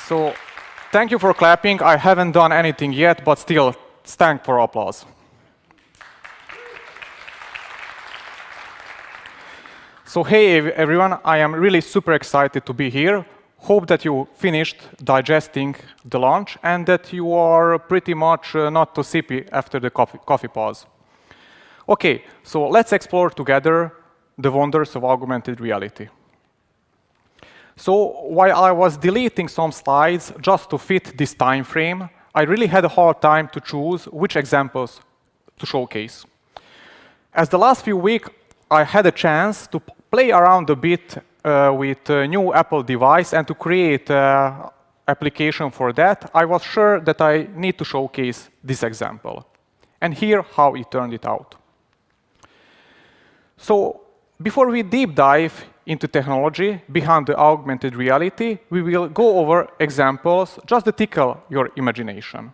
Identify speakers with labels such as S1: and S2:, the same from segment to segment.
S1: So thank you for clapping. I haven't done anything yet, but still, thank for applause. So hey everyone, I am really super excited to be here. Hope that you finished digesting the lunch and that you are pretty much not too sippy after the coffee pause. Okay, so let's explore together the wonders of augmented reality. So while I was deleting some slides just to fit this time frame, I really had a hard time to choose which examples to showcase. As the last few weeks, I had a chance to play around a bit with a new Apple device and to create an application for that. I was sure that I need to showcase this example. And here how it turned it out. So before we deep dive into technology behind the augmented reality, we will go over examples just to tickle your imagination.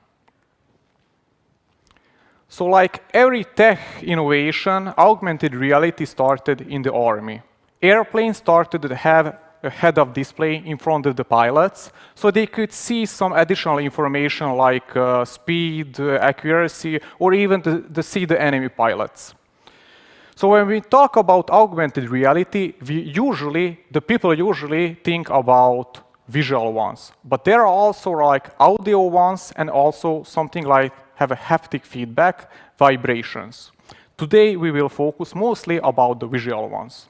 S1: So like every tech innovation, augmented reality started in the army. Airplanes started to have a head-up display in front of the pilots, so they could see some additional information like speed, accuracy, or even to see the enemy pilots. So when we talk about augmented reality, the people usually think about visual ones, but there are also like audio ones and also something like have a haptic feedback, vibrations. Today we will focus mostly about the visual ones.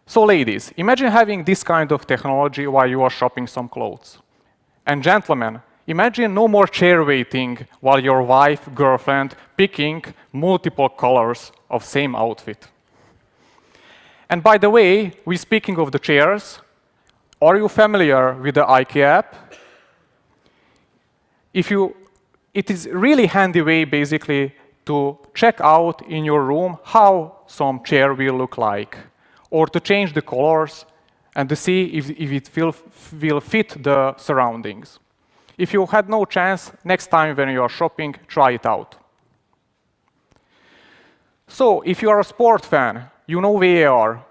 S1: So ladies, imagine having this kind of technology while you are shopping some clothes. And gentlemen, imagine no more chair waiting while your wife, girlfriend, picking multiple colors of same outfit. And by the way, we're speaking of the chairs. Are you familiar with the IKEA app? It is really handy way basically to check out in your room how some chair will look like, or to change the colors and to see if it will fit the surroundings. If you had no chance, next time when you are shopping, try it out. So if you are a sport fan, you know VAR.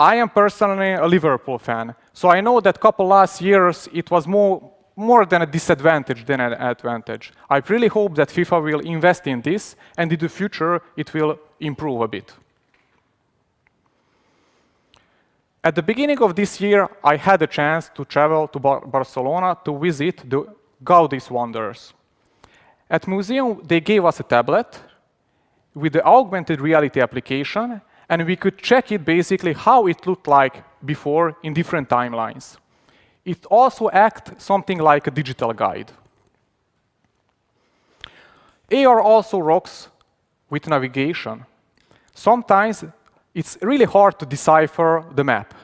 S1: I am personally a Liverpool fan, so I know that couple last years it was more than a disadvantage than an advantage. I really hope that FIFA will invest in this, and in the future it will improve a bit. At the beginning of this year, I had a chance to travel to Barcelona to visit the Gaudi's Wonders. At museum, they gave us a tablet with the augmented reality application, and we could check it basically how it looked like before in different timelines. It also acts something like a digital guide. AR also rocks with navigation. Sometimes it's really hard to decipher the map.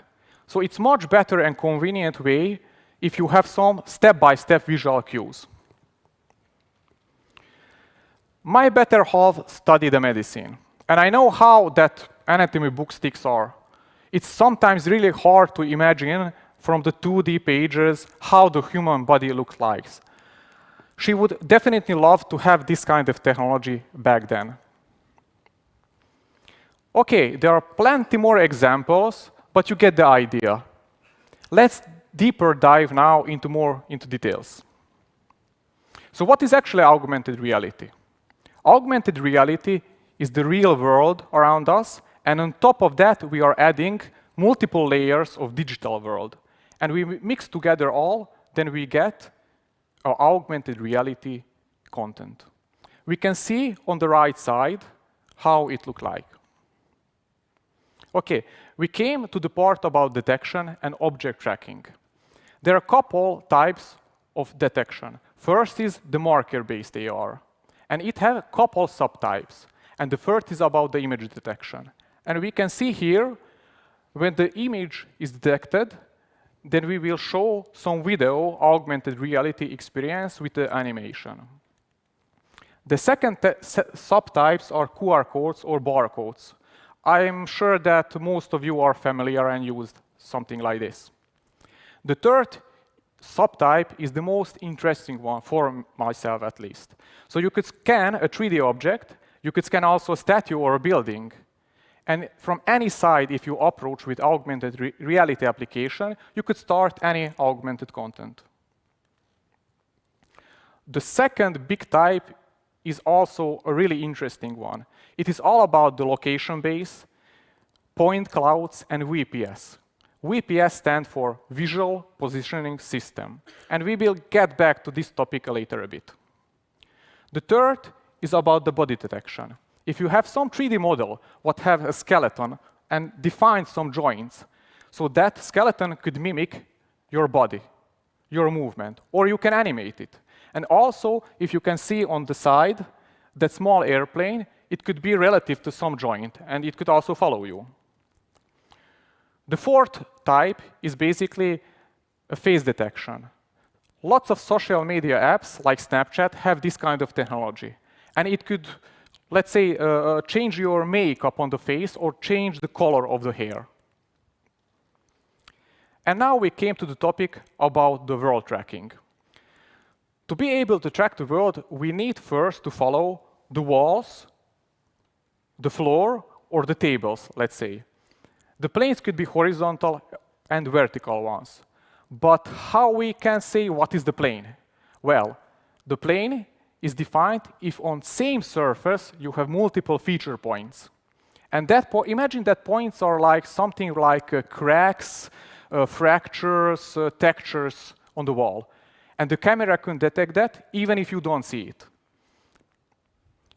S1: So it's much better and convenient way if you have some step-by-step visual cues. My better half studied the medicine, and I know how that anatomy book sticks are. It's sometimes really hard to imagine from the 2D pages how the human body looks like. She would definitely love to have this kind of technology back then. Okay, there are plenty more examples, but you get the idea. Let's deeper dive now into details. So what is actually augmented reality? Augmented reality is the real world around us, and on top of that, we are adding multiple layers of digital world. And we mix together all, then we get our augmented reality content. We can see on the right side how it looks like. Okay, we came to the part about detection and object tracking. There are a couple types of detection. First is the marker-based AR, and it has a couple subtypes. And the first is about the image detection. And we can see here, when the image is detected, then we will show some video augmented reality experience with the animation. The second subtypes are QR codes or barcodes. I'm sure that most of you are familiar and used something like this. The third subtype is the most interesting one for myself at least. So you could scan a 3D object, you could scan also a statue or a building, And from any side, if you approach with augmented reality application, you could start any augmented content. The second big type is also a really interesting one. It is all about the location base, point clouds, and VPS. VPS stands for Visual Positioning System, and we will get back to this topic later a bit. The third is about the body detection. If you have some 3D model what have a skeleton and define some joints, so that skeleton could mimic your body, your movement, or you can animate it. And also, if you can see on the side, that small airplane, it could be relative to some joint, and it could also follow you. The fourth type is basically a face detection. Lots of social media apps, like Snapchat, have this kind of technology. And it could, let's say, change your makeup on the face or change the color of the hair. And now we came to the topic about the world tracking. To be able to track the world, we need first to follow the walls, the floor, or the tables, let's say. The planes could be horizontal and vertical ones. But how we can say what is the plane? Well, the plane is defined if on same surface you have multiple feature points. And imagine that points are like something like cracks, fractures, textures on the wall. And the camera can detect that even if you don't see it.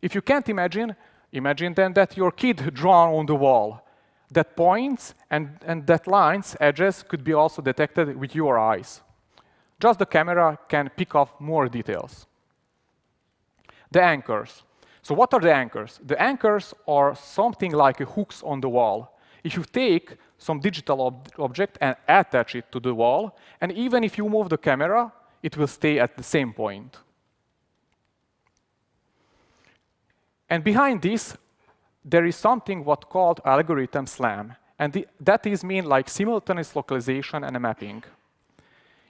S1: If you can't imagine then that your kid drawn on the wall. That points and that lines, edges, could be also detected with your eyes. Just the camera can pick up more details. The anchors. So what are the anchors? The anchors are something like hooks on the wall. If you take some digital object and attach it to the wall, and even if you move the camera, it will stay at the same point. And behind this, there is something what called algorithm SLAM, and that is mean like simultaneous localization and mapping.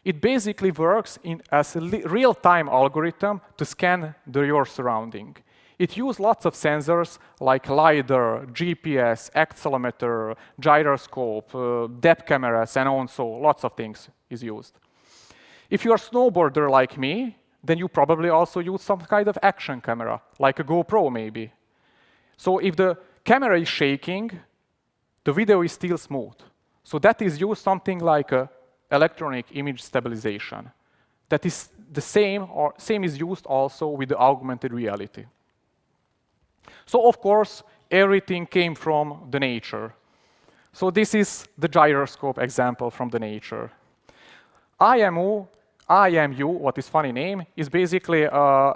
S1: It basically works as a real-time algorithm to scan your surrounding. It uses lots of sensors like LiDAR, GPS, accelerometer, gyroscope, depth cameras, and also lots of things is used. If you're a snowboarder like me, then you probably also use some kind of action camera, like a GoPro maybe. So if the camera is shaking, the video is still smooth. So that is used something like electronic image stabilization. That is the same is used also with the augmented reality. So of course, everything came from the nature. So this is the gyroscope example from the nature. IMU, what is funny name, is basically a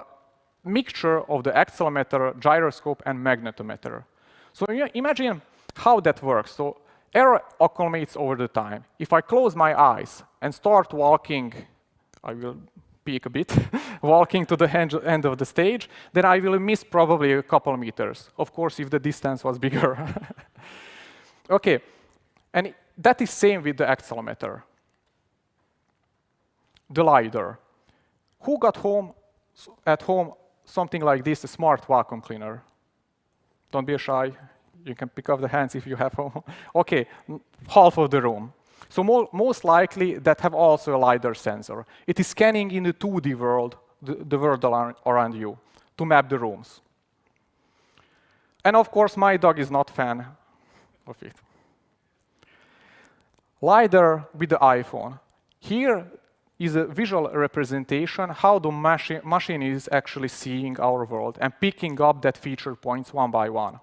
S1: mixture of the accelerometer, gyroscope, and magnetometer. So imagine how that works. So error accumulates over the time. If I close my eyes and start walking, I will peek a bit, walking to the end of the stage, then I will miss probably a couple meters. Of course, if the distance was bigger. Okay, and that is same with the accelerometer. The LiDAR. Who got at home something like this, a smart vacuum cleaner? Don't be shy. You can pick up the hands if you have home. Okay, half of the room. So most likely that have also a LiDAR sensor. It is scanning in the 2D world, the world around you, to map the rooms. And of course, my dog is not fan of it. LiDAR with the iPhone. Here is a visual representation how the machine is actually seeing our world and picking up that feature points one by one.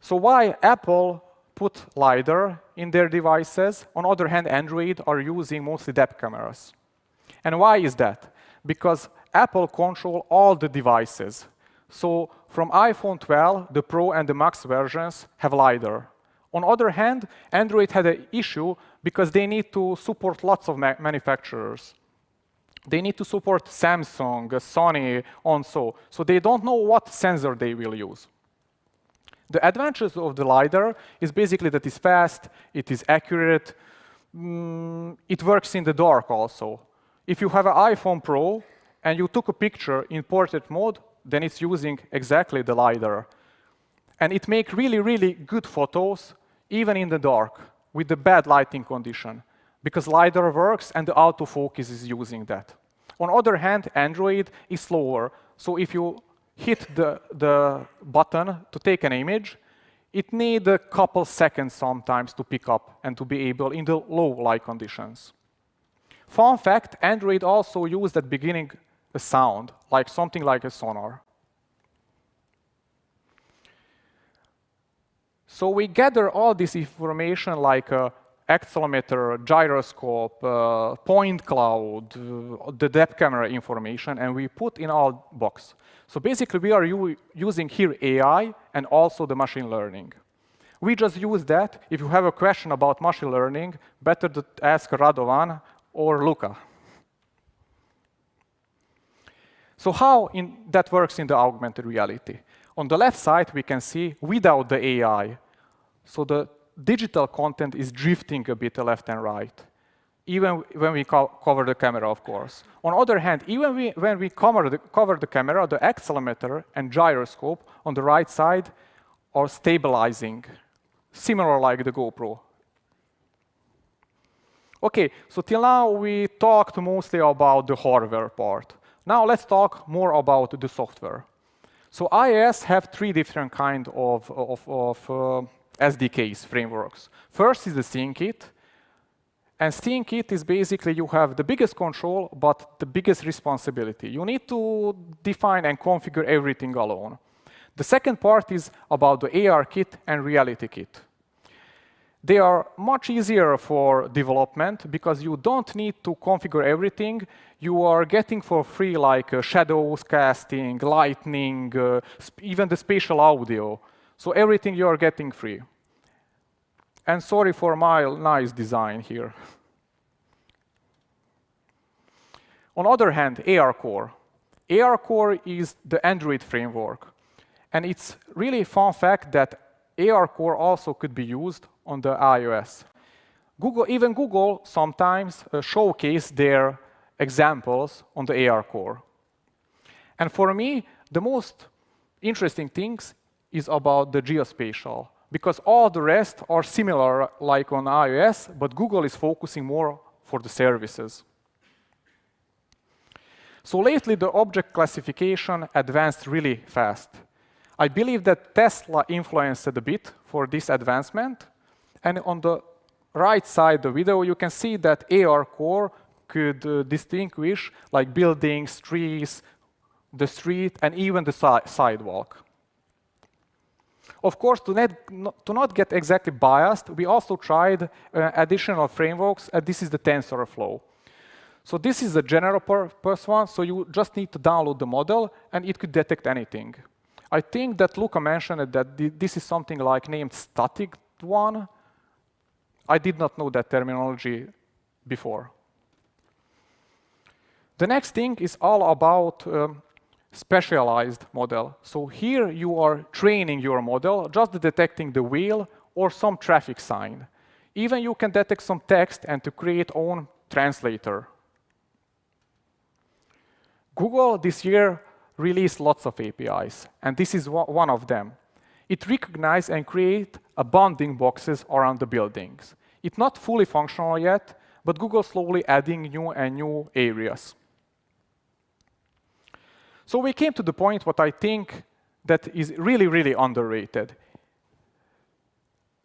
S1: So why Apple put LiDAR in their devices? On the other hand, Android are using mostly depth cameras. And why is that? Because Apple control all the devices. So from iPhone 12, the Pro and the Max versions have LiDAR. On the other hand, Android had an issue because they need to support lots of manufacturers. They need to support Samsung, Sony, and so. So they don't know what sensor they will use. The advantage of the LiDAR is basically that it's fast, it is accurate, it works in the dark also. If you have an iPhone Pro and you took a picture in portrait mode, then it's using exactly the LiDAR. And it makes really, really good photos, even in the dark, with the bad lighting condition, because LiDAR works and the autofocus is using that. On the other hand, Android is slower. So if you hit the button to take an image, it needs a couple seconds sometimes to pick up and to be able in the low light conditions. Fun fact, Android also used at the beginning a sound, like something like a sonar. So we gather all this information like accelerometer, gyroscope, point cloud, the depth camera information, and we put in our box. So basically, we are using here AI and also the machine learning. We just use that. If you have a question about machine learning, better to ask Radovan or Luca. So how that works in the augmented reality? On the left side, we can see without the AI. So the digital content is drifting a bit left and right, even when we cover the camera, of course. On the other hand, even when we cover the camera, the accelerometer and gyroscope on the right side are stabilizing, similar like the GoPro. Okay, so till now we talked mostly about the hardware part. Now let's talk more about the software. So IIS have three different kind of SDKs, frameworks. First is the Scene Kit. And Scene Kit is basically you have the biggest control, but the biggest responsibility. You need to define and configure everything alone. The second part is about the AR kit and reality kit. They are much easier for development because you don't need to configure everything. You are getting for free like shadows casting, lighting, even the spatial audio. So everything you are getting free. And sorry for my nice design here. On the other hand, AR Core. AR Core is the Android framework. And it's really a fun fact that AR Core also could be used on the iOS. Even Google sometimes showcase their examples on the AR Core. And for me, the most interesting things is about the geospatial, because all the rest are similar like on iOS, but Google is focusing more for the services. So lately, the object classification advanced really fast. I believe that Tesla influenced a bit for this advancement. And on the right side of the video, you can see that AR Core could distinguish like buildings, trees, the street, and even the sidewalk. Of course, to not get exactly biased, we also tried additional frameworks, and this is the TensorFlow. So this is a general purpose one, so you just need to download the model, and it could detect anything. I think that Luca mentioned that this is something like named static one. I did not know that terminology before. The next thing is all about specialized model. So here you are training your model, just detecting the wheel or some traffic sign. Even you can detect some text and to create own translator. Google this year released lots of APIs, and this is one of them. It recognizes and creates bounding boxes around the buildings. It's not fully functional yet, but Google slowly adding new and new areas. So we came to the point what I think that is really, really underrated.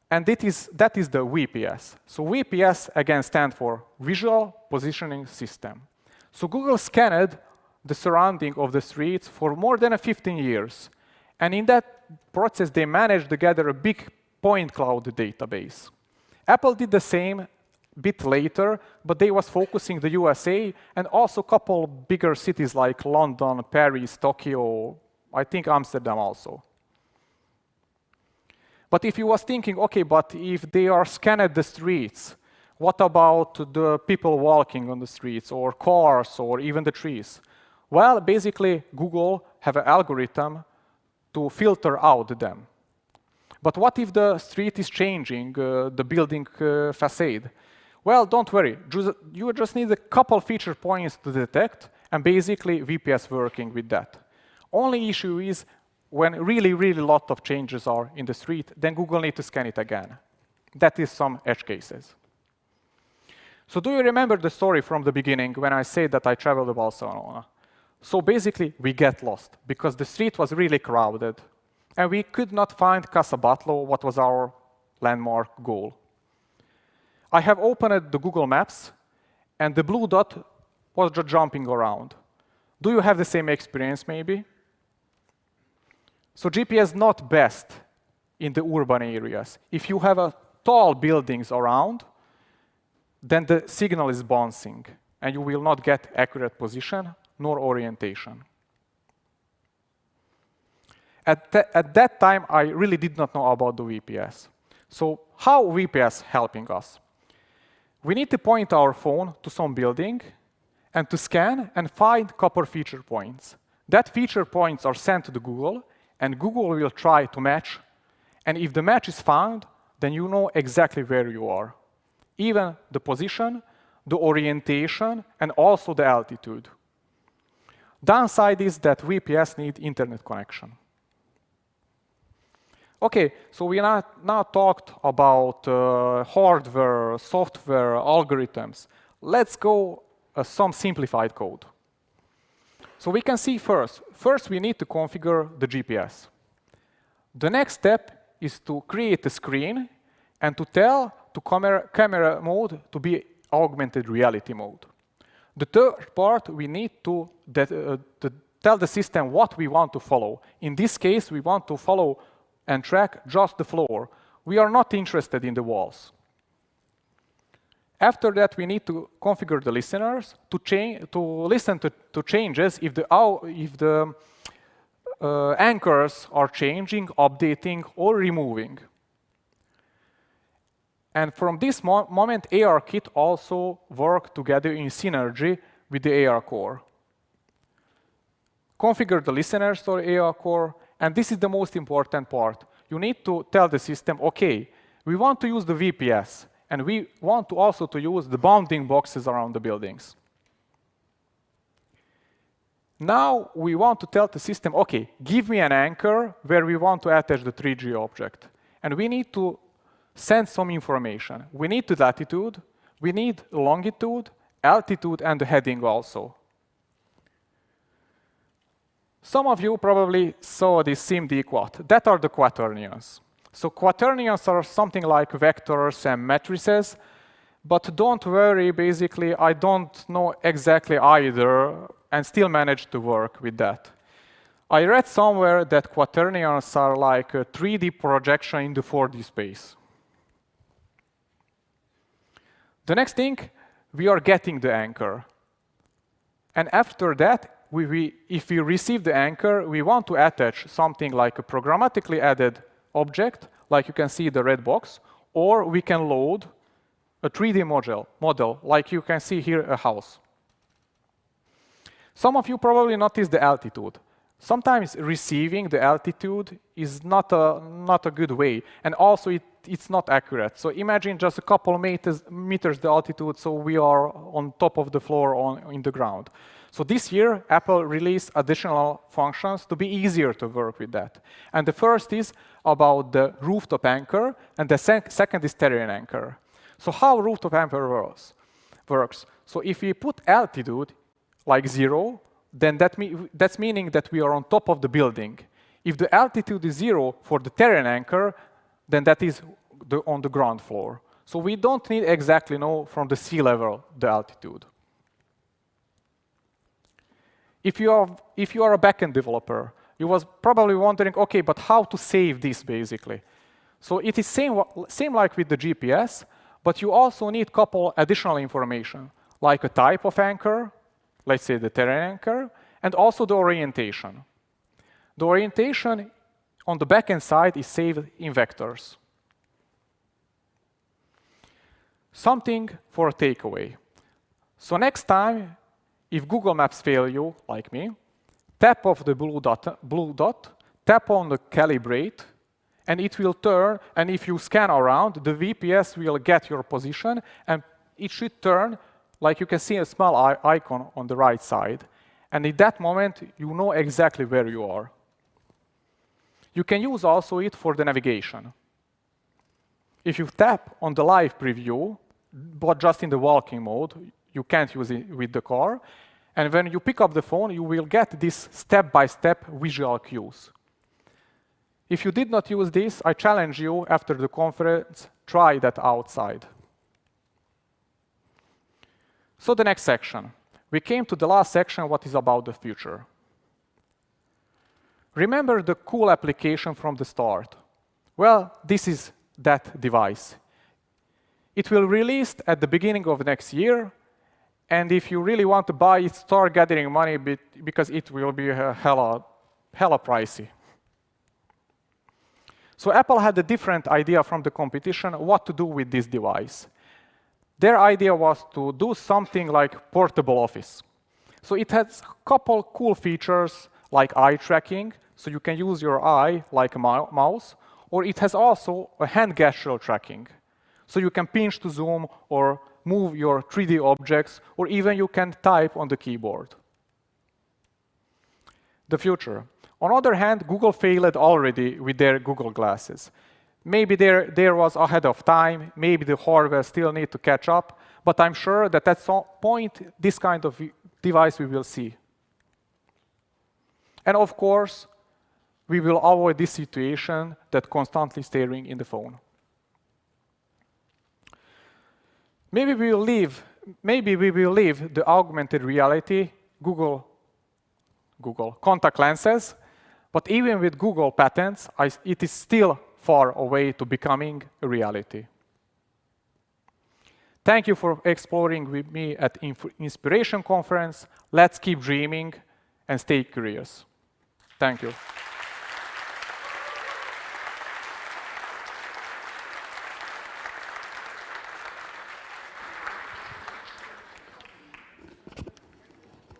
S1: And that is the VPS. So VPS, again, stands for Visual Positioning System. So Google scanned the surrounding of the streets for more than 15 years. And in that process, they managed to gather a big point cloud database. Apple did the same a bit later, but they was focusing the USA and also a couple bigger cities like London, Paris, Tokyo, I think Amsterdam also. But if you was thinking, okay, but if they are scanned the streets, what about the people walking on the streets or cars or even the trees? Well, basically, Google have an algorithm to filter out them. But what if the street is changing, the building facade? Well, don't worry. You just need a couple feature points to detect, and basically VPS working with that. Only issue is when really, really lot of changes are in the street, then Google needs to scan it again. That is some edge cases. So do you remember the story from the beginning when I said that I traveled to Barcelona? So basically, we get lost because the street was really crowded and we could not find Casa Batlló, what was our landmark goal. I have opened the Google Maps and the blue dot was just jumping around. Do you have the same experience maybe? So GPS not best in the urban areas. If you have tall buildings around, then the signal is bouncing and you will not get accurate position nor orientation. At that time, I really did not know about the VPS. So how VPS helping us? We need to point our phone to some building and to scan and find couple feature points. That feature points are sent to the Google and Google will try to match. And if the match is found, then you know exactly where you are. Even the position, the orientation, and also the altitude. Downside is that VPS need internet connection. Okay, so we now talked about hardware, software, algorithms. Let's go some simplified code. So we can see first we need to configure the GPS. The next step is to create a screen and to tell to camera mode to be augmented reality mode. The third part, we need to tell the system what we want to follow. In this case, we want to follow and track just the floor. We are not interested in the walls. After that, we need to configure the listeners to listen to changes if the anchors are changing, updating, or removing. And from this moment, ARKit also work together in synergy with the AR core. Configure the listeners to AR core, and this is the most important part. You need to tell the system, okay, we want to use the VPS, and we want to also to use the bounding boxes around the buildings. Now we want to tell the system, okay, give me an anchor where we want to attach the 3D object. And we need to send some information. We need the latitude, we need longitude, altitude, and the heading also. Some of you probably saw this SIMD quad. That are the quaternions. So quaternions are something like vectors and matrices, but don't worry, basically, I don't know exactly either and still managed to work with that. I read somewhere that quaternions are like a 3D projection in the 4D space. The next thing, we are getting the anchor. And after that, if we receive the anchor, we want to attach something like a programmatically added object, like you can see the red box, or we can load a 3D model, like you can see here, a house. Some of you probably noticed the altitude. Sometimes receiving the altitude is not a good way, and also it's not accurate. So imagine just a couple meters the altitude, so we are on top of the floor in the ground. So this year, Apple released additional functions to be easier to work with that. And the first is about the rooftop anchor, and the second is terrain anchor. So how rooftop anchor works? So if we put altitude like 0, then that's meaning that we are on top of the building. If the altitude is 0 for the terrain anchor, then that is on the ground floor. So we don't need exactly know from the sea level the altitude. If you are a backend developer, you was probably wondering, okay, but how to save this basically? So it is same like with the GPS, but you also need couple additional information, like a type of anchor, let's say the terrain anchor, and also the orientation. The orientation on the backend side is saved in vectors. Something for a takeaway. So next time, if Google Maps fail you, like me, tap off the blue dot, tap on the calibrate, and it will turn, and if you scan around, the VPS will get your position, and it should turn, like you can see a small icon on the right side. And in that moment, you know exactly where you are. You can use also it for the navigation. If you tap on the live preview, but just in the walking mode, you can't use it with the car. And when you pick up the phone, you will get this step-by-step visual cues. If you did not use this, I challenge you after the conference, try that outside. So the next section. We came to the last section, what is about the future. Remember the cool application from the start? Well, this is that device. It will release at the beginning of next year, and if you really want to buy it, start gathering money because it will be hella pricey. So Apple had a different idea from the competition what to do with this device. Their idea was to do something like portable office. So it has a couple cool features like eye tracking, so you can use your eye like a mouse, or it has also a hand gesture tracking. So you can pinch to zoom or move your 3D objects, or even you can type on the keyboard. The future. On the other hand, Google failed already with their Google glasses. Maybe there was ahead of time, maybe the hardware still need to catch up, but I'm sure that at some point, this kind of device we will see. And of course, we will avoid this situation that constantly staring in the phone. Maybe we will leave the augmented reality, Google contact lenses, but even with Google patents, it is still far away to becoming a reality. Thank you for exploring with me at Inspiration Conference. Let's keep dreaming and stay curious. Thank you.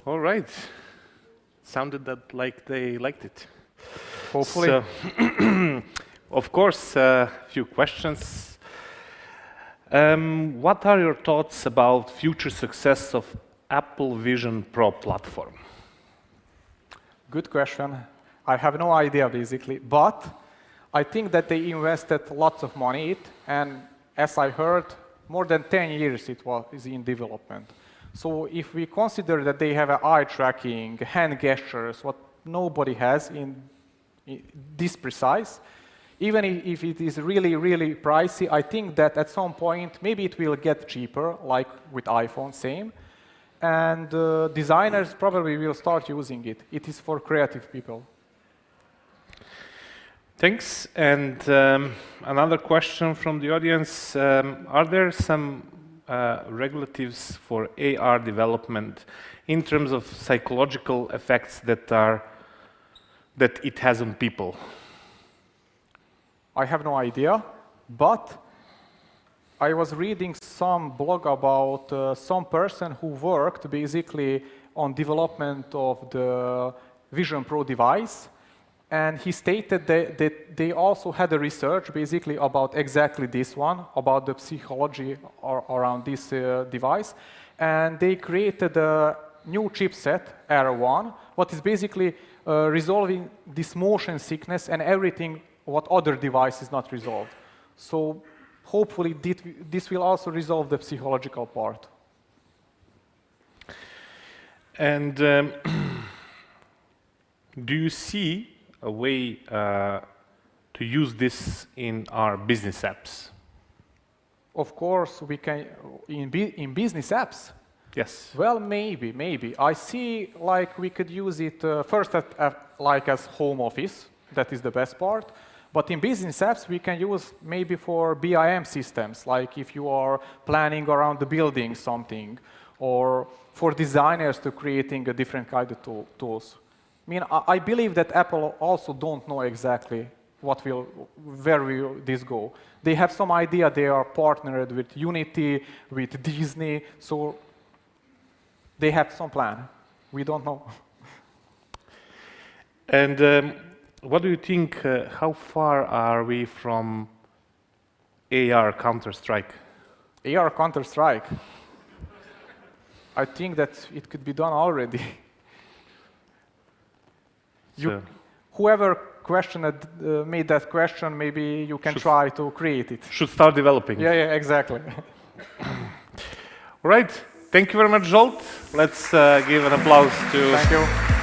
S2: All right. Sounded like they liked it.
S1: Hopefully.
S2: So, of course, a few questions. What are your thoughts about future success of Apple Vision Pro platform?
S1: Good question. I have no idea, basically, but I think that they invested lots of money in it, and as I heard, more than 10 years it is in development. So if we consider that they have eye tracking, hand gestures, what nobody has in this precise, even if it is really, really pricey, I think that at some point, maybe it will get cheaper, like with iPhone, same. And designers probably will start using it. It is for creative people.
S2: Thanks. And another question from the audience. Are there some regulatives for AR development in terms of psychological effects that it has on people?
S1: I have no idea, but I was reading some blog about some person who worked basically on development of the Vision Pro device, and he stated that they also had a research basically about exactly this one, about the psychology around this device, and they created a new chipset, R1, what is basically resolving this motion sickness and everything what other devices not resolved. So hopefully this will also resolve the psychological part.
S2: And do you see a way to use this in our business apps?
S1: Of course, we can in business apps.
S2: Yes.
S1: Well, maybe. I see like we could use it first like as home office. That is the best part. But in business apps, we can use maybe for BIM systems, like if you are planning around the building something, or for designers to creating a different kind of tools. I mean, I believe that Apple also don't know exactly where will this go. They have some idea. They are partnered with Unity, with Disney, so they have some plan. We don't know.
S2: And what do you think, how far are we from AR Counter-Strike?
S1: AR Counter-Strike? I think that it could be done already. Whoever question that made that question, maybe you can try to create it.
S2: Should start developing.
S1: Yeah, exactly.
S2: All right. Thank you very much, Žolt. Let's give an applause to...
S1: Thank you.